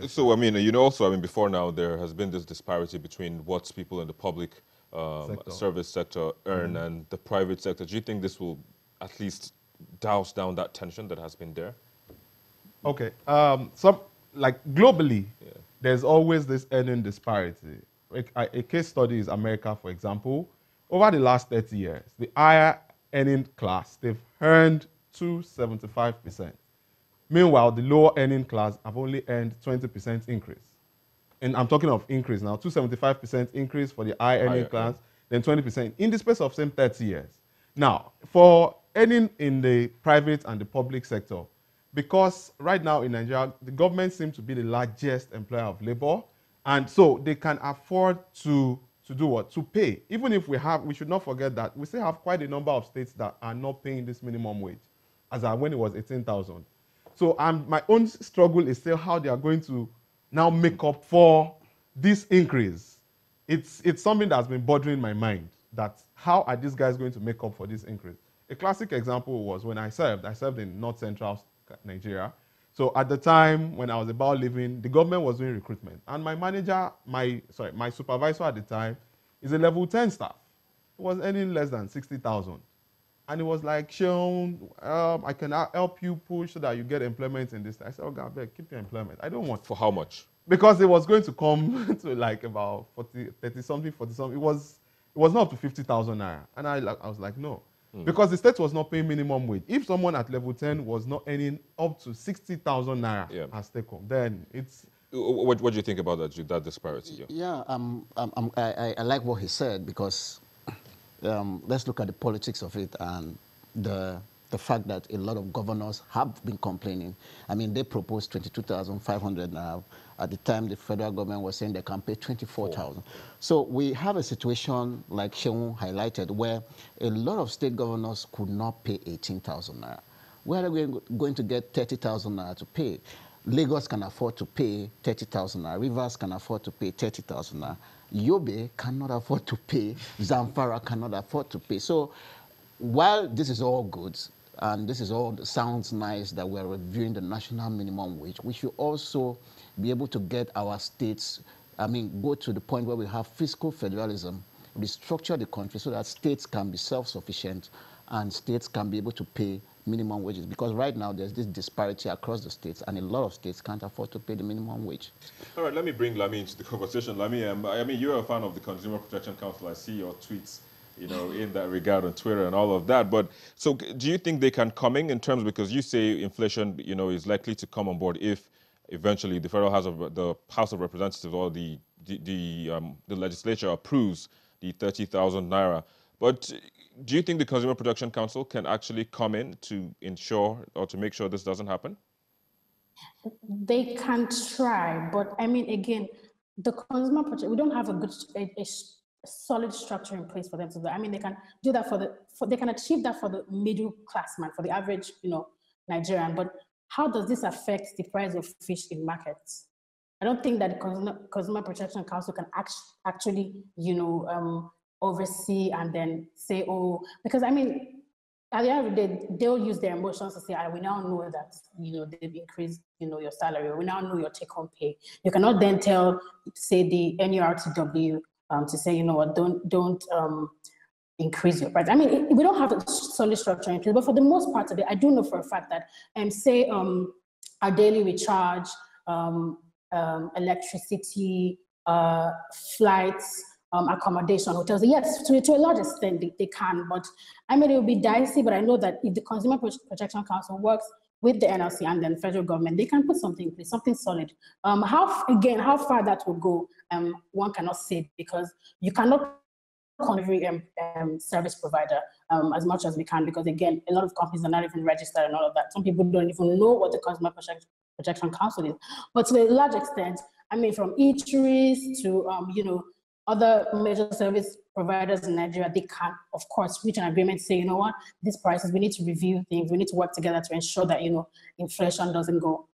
So, I mean, also, I mean, before now, there has been this disparity between what people in the public sector. service sector earn and the private sector. Do you think this will at least douse down that tension that has been there? Okay. Some like globally, Yeah. there's always this earning disparity. A case study is America, for example. Over the last 30 years, the higher earning class, they've earned 275%. Meanwhile, the lower earning class have only earned 20% increase. And I'm talking of increase now, 275% increase for the high earning Higher, yeah. class, then 20% in the space of same 30 years. Now, for earning in the private and the public sector, because right now in Nigeria, the government seems to be the largest employer of labor, and so they can afford to do what? To pay. Even if we should not forget that we still have quite a number of states that are not paying this minimum wage, as when it was 18,000. So my own struggle is still how they are going to now make up for this increase. It's something that's been bothering my mind, that how are these guys going to make up for this increase? A classic example was when I served in North Central Nigeria. So at the time when I was about leaving, the government was doing recruitment. And my manager, my supervisor at the time is a level 10 staff. He was earning less than 60,000. And it was like, Sean, I can help you push so that you get employment in this. I said, oh, God, keep your employment. I don't want. For how much? Because it was going to come to like about 40, 30 something, 40 something. It was not up to 50,000 naira. And I was like, no. Because the state was not paying minimum wage. If someone at level 10 was not earning up to 60,000 naira as take home, then it's... What do you think about that disparity? Yeah, I like what he said, because let's look at the politics of it and the fact that a lot of governors have been complaining. I mean, they proposed 22,500 now. At the time, the federal government was saying they can pay 24,000. So we have a situation, like Sheung highlighted, where a lot of state governors could not pay 18,000 naira. Where are we going to get 30,000 naira to pay? Lagos can afford to pay 30,000 naira. Rivers can afford to pay 30,000 naira. Yobe cannot afford to pay. Zamfara cannot afford to pay. So while this is all good, and this is all sounds nice that we're reviewing the national minimum wage, we should also be able to get our states, go to the point where we have fiscal federalism, restructure the country so that states can be self-sufficient and states can be able to pay minimum wages. Because right now there's this disparity across the states, and a lot of states can't afford to pay the minimum wage. All right, let me bring Lami into the conversation. Lami, I mean, you're a fan of the Consumer Protection Council. I see your tweets, in that regard on Twitter and all of that. But so do you think they can come in terms, because you say inflation, is likely to come on board if eventually the the House of Representatives or the legislature approves the 30,000 naira. But do you think the Consumer Protection Council can actually come in to ensure or to make sure this doesn't happen? They can try, but I mean, again, the consumer protection, we don't have a solid structure in place for them to do. I mean, they can do that they can achieve that for the middle class man, for the average, Nigerian. But how does this affect the price of fish in markets? I don't think that the Consumer Protection Council can actually, oversee and then say, oh, because I mean, at the end of the day, they'll use their emotions to say, we now know that, they've increased, your salary. We now know your take-home pay. You cannot then say the NURTW to say, you know what, don't increase your price. I mean, we don't have a solid structure in place, but for the most part of it, I do know for a fact that, say, our daily recharge, electricity, flights, accommodation, hotels. Yes, to a large extent they can, but I mean, it will be dicey, but I know that if the Consumer Protection Council works with the NLC and then federal government, they can put something in place, something solid. How far that will go, one cannot say, because you cannot call every service provider as much as we can, because again, a lot of companies are not even registered and all of that. Some people don't even know what the Consumer Protection Council is. But to a large extent, I mean, from eateries to, other major service providers in Nigeria, they can, of course, reach an agreement, say, you know what, these prices, we need to review things, we need to work together to ensure that, inflation doesn't go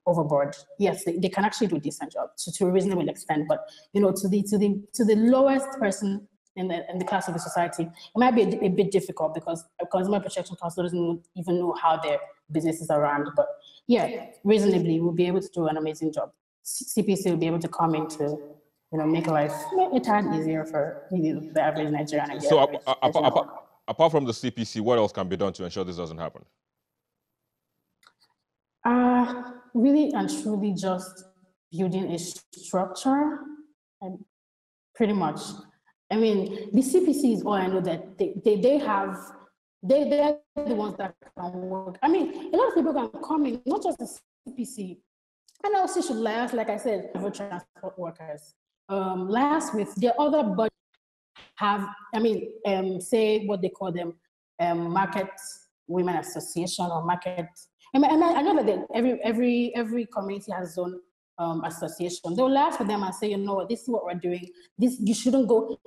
overboard. Yes, they can actually do a decent job to a reasonable extent, but, to the lowest person in the class of the society, it might be a bit difficult, because a Consumer Protection Council doesn't even know how their businesses are run. But yeah, reasonably, we'll be able to do an amazing job. CPC will be able to come in to, make life a tad easier for the average Nigerian. And So apart from the CPC, what else can be done to ensure this doesn't happen? Really and truly just building a structure, and pretty much. I mean, the CPC is all I know that they're the ones that can work. I mean, a lot of people can come in, not just the CPC, and also should last, like I said, for transport workers. Last with the other budget have, say what they call them, market women association or market. I know that every community has its own association. They'll laugh for them and say, this is what we're doing. You shouldn't go.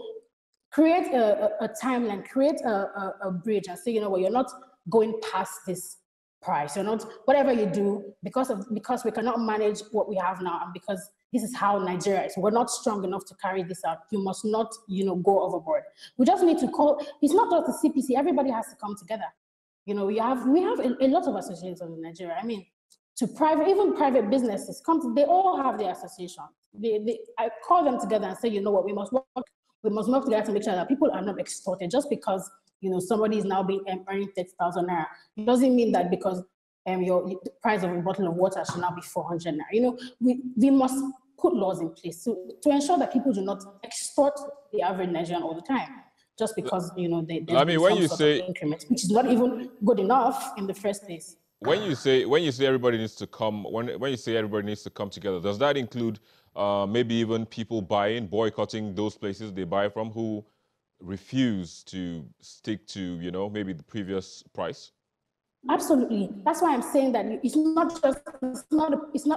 Create a timeline, create a bridge, and say, you're not going past this price. You're not, whatever you do, because we cannot manage what we have now, and because this is how Nigeria is. We're not strong enough to carry this out. You must not, go overboard. We just need to call. It's not just the CPC. Everybody has to come together. We have a lot of associations in Nigeria. I mean, even private businesses they all have their association. I call them together and say, what, we must work together to make sure that people are not extorted just because somebody is now earning 30,000 naira. It doesn't mean that because the price of a bottle of water should now be 400 naira. We must put laws in place to ensure that people do not extort the average Nigerian all the time, just because there's when you say increment, which is not even good enough in the first place. When you say everybody needs to come, when you say everybody needs to come together, does that include maybe even people boycotting those places they buy from who refuse to stick to maybe the previous price? Absolutely. That's why I'm saying that it's not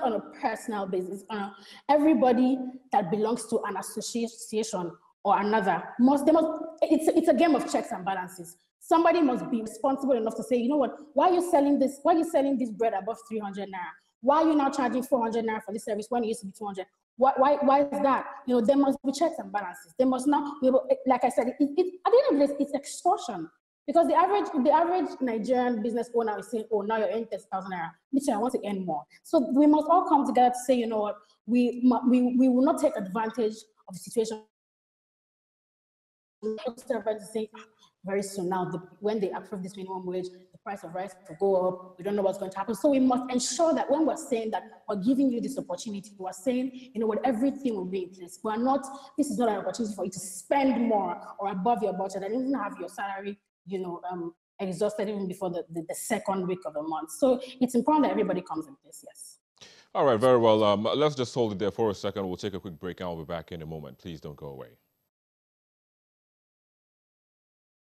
on a personal basis. Everybody that belongs to an association or another it's a game of checks and balances. Somebody must be responsible enough to say, what, why are you selling this bread above 300 naira? Why are you now charging 400 naira for this service when it used to be 200? Why is that? There must be checks and balances. They must not be able, like I said, at the end of the day, it's extortion. Because the average Nigerian business owner is saying, now you're earning 30,000 naira. Literally, I want to earn more. So we must all come together to say, what, we will not take advantage of the situation. To say, very soon now, when they approve this minimum wage, the price of rice will go up. We don't know what's going to happen. So we must ensure that when we're saying that we're giving you this opportunity, we're saying, what, everything will be in place. This is not an opportunity for you to spend more or above your budget and even have your salary exhausted even before the second week of the month. So it's important that everybody comes in place, yes. All right, very well. Let's just hold it there for a second. We'll take a quick break and we'll be back in a moment. Please don't go away.